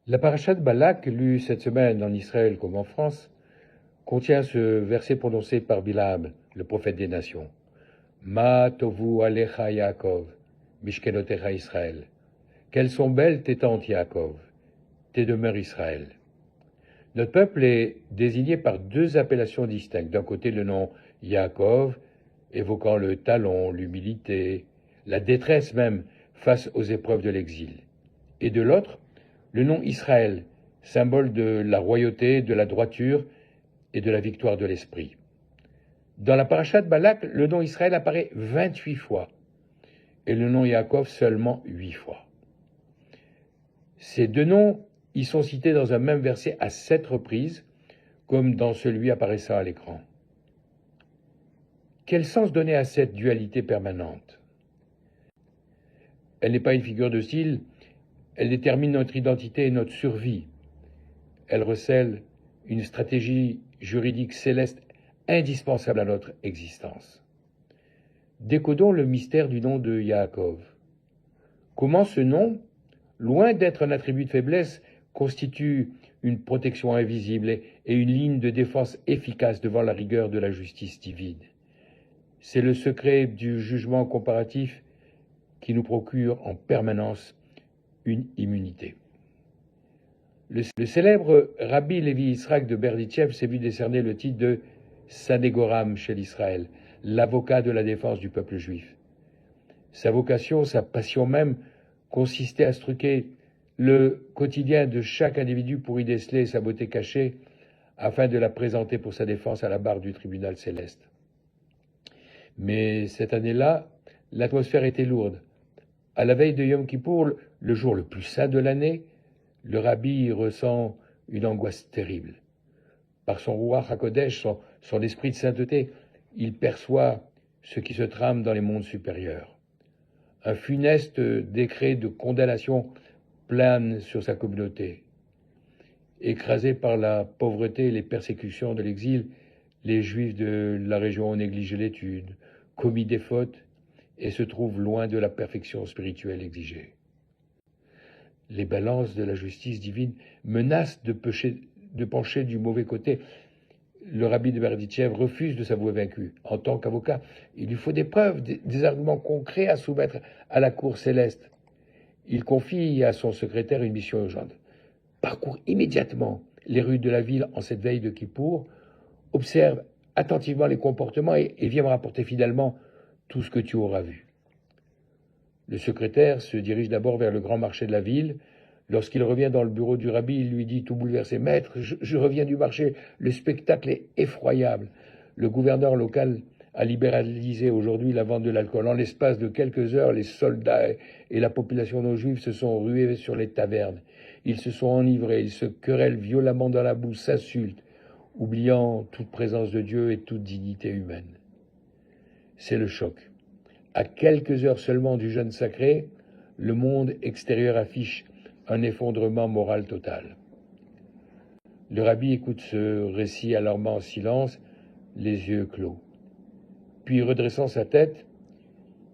La paracha de Balak, lue cette semaine en Israël comme en France, contient ce verset prononcé par Bilam, le prophète des nations. Ma tovu alecha Yaakov, mishkenotecha Israël. Quelles sont belles tes tentes, Yaakov, tes demeures Israël. Notre peuple est désigné par deux appellations distinctes. D'un côté, le nom Yaakov, évoquant le talon, l'humilité, la détresse même face aux épreuves de l'exil. Et de l'autre, le nom Israël, symbole de la royauté, de la droiture et de la victoire de l'esprit. Dans la paracha de Balak, le nom Israël apparaît 28 fois et le nom Yaakov seulement 8 fois. Ces deux noms y sont cités dans un même verset à 7 reprises, comme dans celui apparaissant à l'écran. Quel sens donner à cette dualité permanente? Elle n'est pas une figure de style, elle détermine notre identité et notre survie. Elle recèle une stratégie juridique céleste indispensable à notre existence. Décodons le mystère du nom de Yaakov. Comment ce nom, loin d'être un attribut de faiblesse, constitue une protection invisible et une ligne de défense efficace devant la rigueur de la justice divine. C'est le secret du jugement comparatif qui nous procure en permanence une immunité. Le célèbre Rabbi Lévi Yitzhak de Berditchev s'est vu décerner le titre de Sanégoram chez l'Israël, l'avocat de la défense du peuple juif. Sa vocation, sa passion même, consistait à scruter le quotidien de chaque individu pour y déceler sa beauté cachée, afin de la présenter pour sa défense à la barre du tribunal céleste. Mais cette année-là, l'atmosphère était lourde. À la veille de Yom Kippour, le jour le plus saint de l'année, le rabbi ressent une angoisse terrible. Par son Ruach HaKodesh, son esprit de sainteté, il perçoit ce qui se trame dans les mondes supérieurs. Un funeste décret de condamnation plane sur sa communauté. Écrasés par la pauvreté et les persécutions de l'exil, les Juifs de la région ont négligé l'étude, commis des fautes et se trouvent loin de la perfection spirituelle exigée. Les balances de la justice divine menacent de pencher du mauvais côté. Le rabbi de Berditchev refuse de s'avouer vaincu. En tant qu'avocat, il lui faut des preuves, des arguments concrets à soumettre à la cour céleste. Il confie à son secrétaire une mission urgente. Parcours immédiatement les rues de la ville en cette veille de Kippour, observe attentivement les comportements et viens me rapporter fidèlement tout ce que tu auras vu. Le secrétaire se dirige d'abord vers le grand marché de la ville. Lorsqu'il revient dans le bureau du rabbi, il lui dit tout bouleversé, « Maître, je reviens du marché, le spectacle est effroyable. Le gouverneur local a libéralisé aujourd'hui la vente de l'alcool. En l'espace de quelques heures, les soldats et la population non juive se sont rués sur les tavernes. Ils se sont enivrés, ils se querellent violemment dans la boue, s'insultent, oubliant toute présence de Dieu et toute dignité humaine. » C'est le choc. À quelques heures seulement du jeûne sacré, le monde extérieur affiche un effondrement moral total. Le rabbi écoute ce récit alarmant en silence, les yeux clos. Puis, redressant sa tête,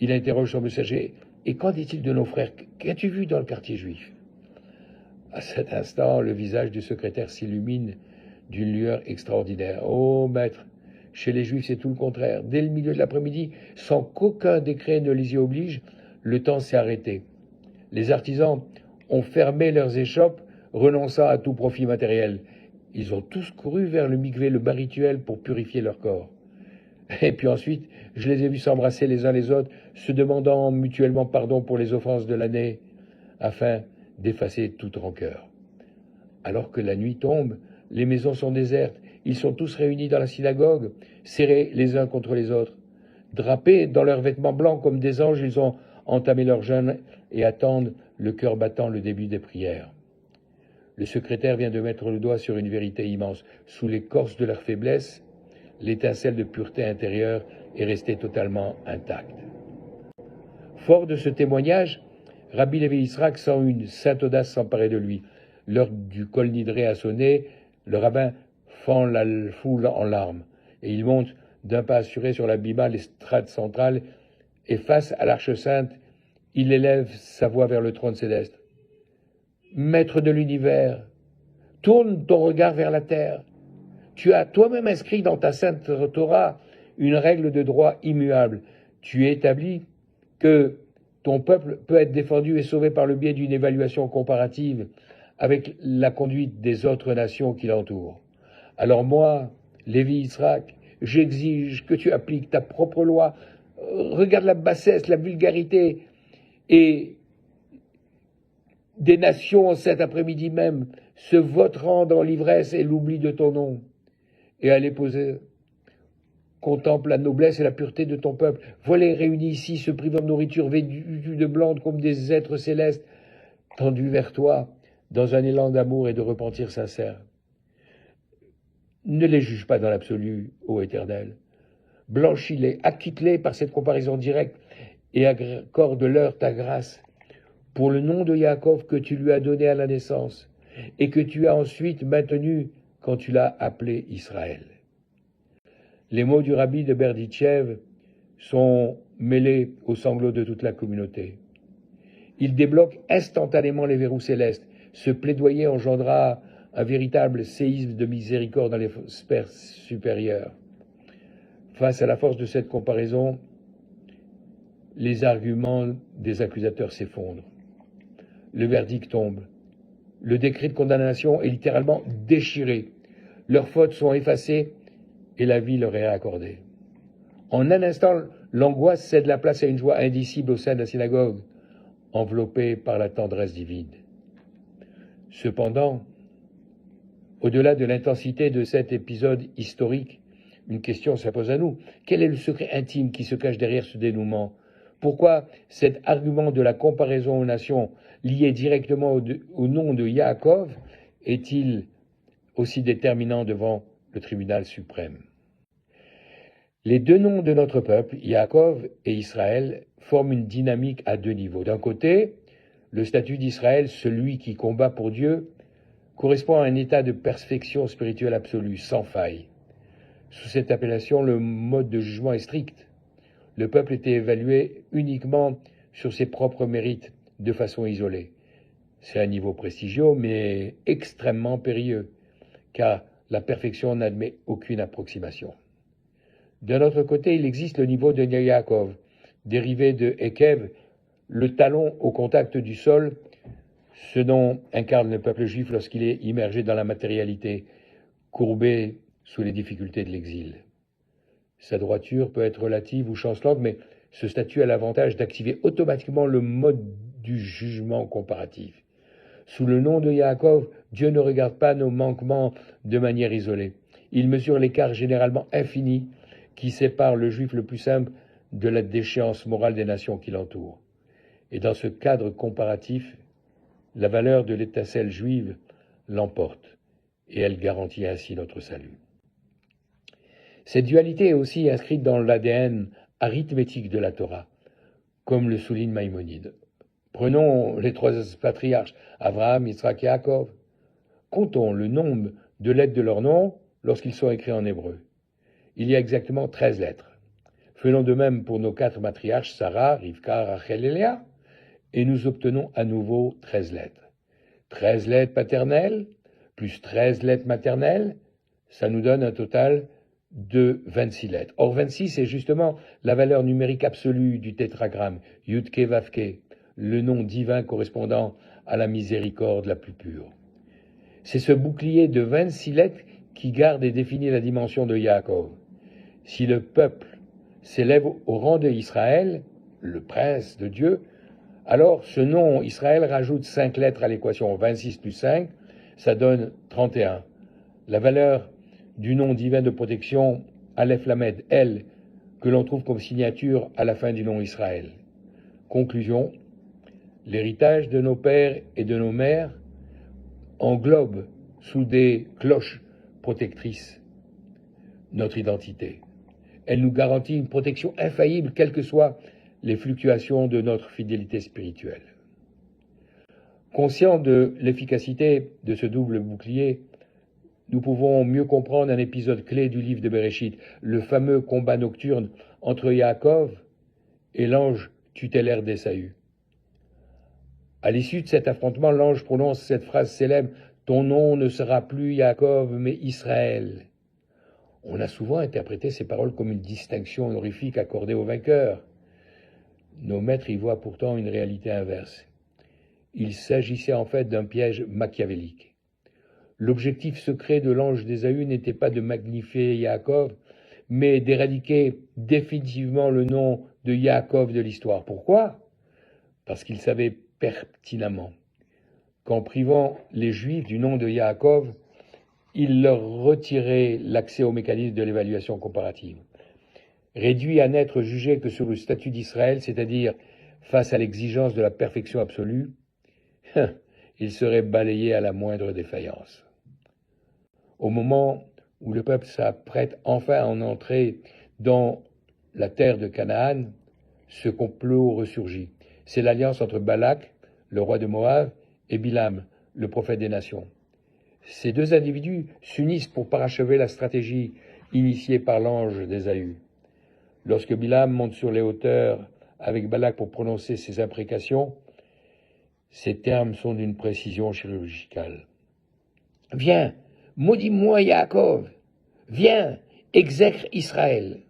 il interroge son messager. « Et qu'en dit-il de nos frères? Qu'as-tu vu dans le quartier juif ?» À cet instant, le visage du secrétaire s'illumine d'une lueur extraordinaire. « Oh, maître, chez les Juifs, c'est tout le contraire. Dès le milieu de l'après-midi, sans qu'aucun décret ne les y oblige, le temps s'est arrêté. Les artisans ont fermé leurs échoppes, renonçant à tout profit matériel. Ils ont tous couru vers le mikvé, le bain rituel, pour purifier leur corps. Et puis ensuite, je les ai vus s'embrasser les uns les autres, se demandant mutuellement pardon pour les offenses de l'année, afin d'effacer toute rancœur. Alors que la nuit tombe, les maisons sont désertes, ils sont tous réunis dans la synagogue, serrés les uns contre les autres. Drapés dans leurs vêtements blancs comme des anges, ils ont entamé leur jeûne et attendent, le cœur battant, le début des prières. Le secrétaire vient de mettre le doigt sur une vérité immense. Sous l'écorce de leur faiblesse, l'étincelle de pureté intérieure est restée totalement intacte. Fort de ce témoignage, Rabbi Lévi Yitzhak sent une sainte audace s'emparer de lui. L'heure du Kol Nidré a sonné, le rabbin fend la foule en larmes, et il monte d'un pas assuré sur la bima, l'estrade centrale, et face à l'Arche sainte, il élève sa voix vers le trône céleste. maître de l'univers, tourne ton regard vers la terre. Tu as toi-même inscrit dans ta sainte Torah une règle de droit immuable. Tu établis que ton peuple peut être défendu et sauvé par le biais d'une évaluation comparative avec la conduite des autres nations qui l'entourent. Alors moi, Lévi Israq, j'exige que tu appliques ta propre loi. Regarde la bassesse, la vulgarité et des nations cet après-midi même se voteront dans l'ivresse et l'oubli de ton nom. Et à l'épousée, contemple la noblesse et la pureté de ton peuple. Voilà réunis ici, se privant de nourriture, vêtus de blanc comme des êtres célestes, tendus vers toi, dans un élan d'amour et de repentir sincère. Ne les juge pas dans l'absolu, ô Éternel. Blanchis-les, acquitte-les par cette comparaison directe et accorde-leur ta grâce pour le nom de Yaakov que tu lui as donné à la naissance et que tu as ensuite maintenu quand tu l'as appelé Israël. Les mots du rabbi de Berditchev sont mêlés aux sanglots de toute la communauté. Ils débloquent instantanément les verrous célestes. Ce plaidoyer engendra un véritable séisme de miséricorde dans les sphères supérieures. Face à la force de cette comparaison, les arguments des accusateurs s'effondrent. Le verdict tombe. Le décret de condamnation est littéralement déchiré. Leurs fautes sont effacées et la vie leur est accordée. En un instant, l'angoisse cède la place à une joie indicible au sein de la synagogue, enveloppée par la tendresse divine. Cependant, au-delà de l'intensité de cet épisode historique, une question s'impose à nous. Quel est le secret intime qui se cache derrière ce dénouement? Pourquoi cet argument de la comparaison aux nations lié directement au nom de Yaakov est-il aussi déterminant devant le tribunal suprême? Les deux noms de notre peuple, Yaakov et Israël, forment une dynamique à deux niveaux. D'un côté, le statut d'Israël, celui qui combat pour Dieu, correspond à un état de perfection spirituelle absolue, sans faille. Sous cette appellation, le mode de jugement est strict. Le peuple était évalué uniquement sur ses propres mérites, de façon isolée. C'est un niveau prestigieux, mais extrêmement périlleux, car la perfection n'admet aucune approximation. D'un autre côté, il existe le niveau de Yaakov, dérivé de Ekev, le talon au contact du sol, ce dont incarne le peuple juif lorsqu'il est immergé dans la matérialité, courbé sous les difficultés de l'exil. Sa droiture peut être relative ou chancelante, mais ce statut a l'avantage d'activer automatiquement le mode du jugement comparatif. Sous le nom de Yaakov, Dieu ne regarde pas nos manquements de manière isolée. Il mesure l'écart généralement infini qui sépare le juif le plus simple de la déchéance morale des nations qui l'entourent. Et dans ce cadre comparatif, la valeur de l'étincelle juive l'emporte, et elle garantit ainsi notre salut. Cette dualité est aussi inscrite dans l'ADN arithmétique de la Torah, comme le souligne Maïmonide. Prenons les trois patriarches, Abraham, Yitzhak et Yaakov. Comptons le nombre de lettres de leurs noms lorsqu'ils sont écrits en hébreu. Il y a exactement 13 lettres. Faisons de même pour nos 4 matriarches, Sarah, Rivka, Rachel et Léa, et nous obtenons à nouveau 13 lettres. 13 lettres paternelles, plus 13 lettres maternelles, ça nous donne un total de 26 lettres. Or, 26 est justement la valeur numérique absolue du tétragramme, Yudke Vavke, le nom divin correspondant à la miséricorde la plus pure. C'est ce bouclier de 26 lettres qui garde et définit la dimension de Yaakov. Si le peuple s'élève au rang de Israël, le prince de Dieu, alors ce nom Israël rajoute 5 lettres à l'équation. 26 plus 5, ça donne 31. La valeur du nom divin de protection, Aleph Lamed, El, que l'on trouve comme signature à la fin du nom Israël. Conclusion, l'héritage de nos pères et de nos mères englobe sous des cloches protectrices notre identité. Elle nous garantit une protection infaillible, quelles que soient les fluctuations de notre fidélité spirituelle. Conscients de l'efficacité de ce double bouclier, nous pouvons mieux comprendre un épisode clé du livre de Bereshit, le fameux combat nocturne entre Yaakov et l'ange tutélaire d'Ésaü. À l'issue de cet affrontement, l'ange prononce cette phrase célèbre « Ton nom ne sera plus Yaakov, mais Israël ». On a souvent interprété ces paroles comme une distinction honorifique accordée au vainqueur. Nos maîtres y voient pourtant une réalité inverse. Il s'agissait en fait d'un piège machiavélique. L'objectif secret de l'ange d'Ésaü n'était pas de magnifier Yaakov, mais d'éradiquer définitivement le nom de Yaakov de l'histoire. Pourquoi ? Parce qu'il savait pertinemment qu'en privant les Juifs du nom de Yaakov, il leur retirait l'accès au mécanisme de l'évaluation comparative. Réduit à n'être jugé que sur le statut d'Israël, c'est-à-dire face à l'exigence de la perfection absolue, il serait balayé à la moindre défaillance. Au moment où le peuple s'apprête enfin à en entrer dans la terre de Canaan, ce complot ressurgit. C'est l'alliance entre Balak, le roi de Moab, et Bilam, le prophète des nations. Ces deux individus s'unissent pour parachever la stratégie initiée par l'ange d'Ésaü. Lorsque Bilam monte sur les hauteurs avec Balak pour prononcer ses imprécations, ces termes sont d'une précision chirurgicale. « Viens, maudis-moi Yaakov, viens, exècre Israël ».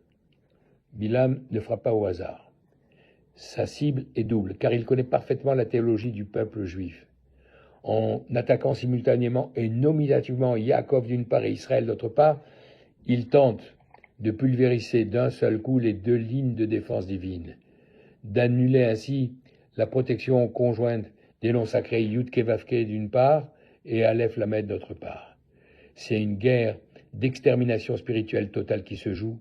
Bilam ne frappe pas au hasard. Sa cible est double, car il connaît parfaitement la théologie du peuple juif. En attaquant simultanément et nominativement Yaakov d'une part et Israël d'autre part, il tente de pulvériser d'un seul coup les deux lignes de défense divine, d'annuler ainsi la protection conjointe des noms sacrés Yud-Ke-Vav-Ke d'une part et Aleph Lamed d'autre part. C'est une guerre d'extermination spirituelle totale qui se joue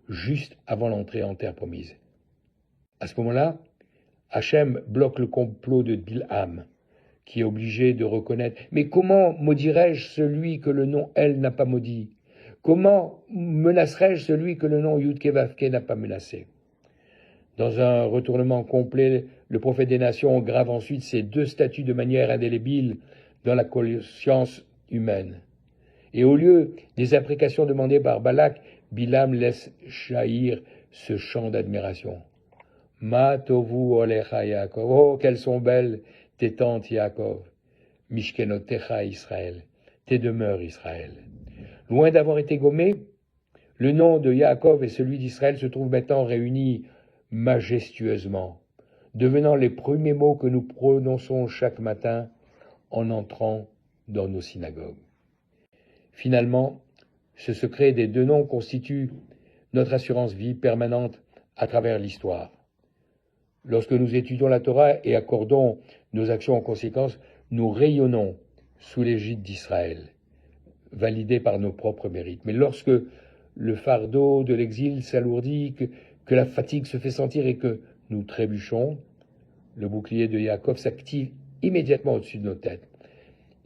juste avant l'entrée en terre promise. À ce moment-là, Hachem bloque le complot de Bilham, qui est obligé de reconnaître « Mais comment maudirais-je celui que le nom El n'a pas maudit ? Comment menacerais-je celui que le nom Yud-Ke-Vav-Ke n'a pas menacé ?» Dans un retournement complet, le prophète des nations grave ensuite ces deux statuts de manière indélébile dans la conscience humaine. Et au lieu des imprécations demandées par Balak, Bilam laisse jaillir ce chant d'admiration. « Ma tovu olecha Yaakov » « Oh, qu'elles sont belles tes tentes Yaakov !»« Mishkenotecha Israël » « tes demeures Israël ». Loin d'avoir été gommé, le nom de Yaakov et celui d'Israël se trouvent maintenant réunis majestueusement, devenant les premiers mots que nous prononçons chaque matin en entrant dans nos synagogues. Finalement, ce secret des deux noms constitue notre assurance-vie permanente à travers l'histoire. Lorsque nous étudions la Torah et accordons nos actions en conséquence, nous rayonnons sous l'égide d'Israël, validé par nos propres mérites. Mais lorsque le fardeau de l'exil s'alourdit, que la fatigue se fait sentir et que nous trébuchons, le bouclier de Yaakov s'active immédiatement au-dessus de nos têtes.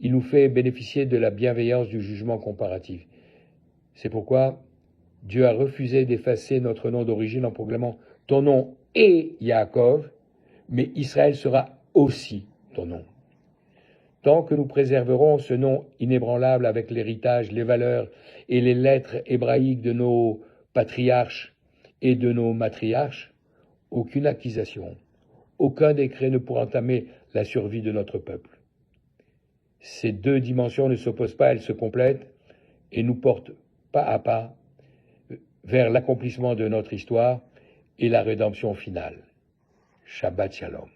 Il nous fait bénéficier de la bienveillance du jugement comparatif. C'est pourquoi Dieu a refusé d'effacer notre nom d'origine en proclamant « Ton nom est Yaakov, mais Israël sera aussi ton nom ». Tant que nous préserverons ce nom inébranlable avec l'héritage, les valeurs et les lettres hébraïques de nos patriarches et de nos matriarches, aucune accusation, aucun décret ne pourra entamer la survie de notre peuple. Ces deux dimensions ne s'opposent pas, elles se complètent et nous portent pas à pas vers l'accomplissement de notre histoire et la rédemption finale. Shabbat Shalom.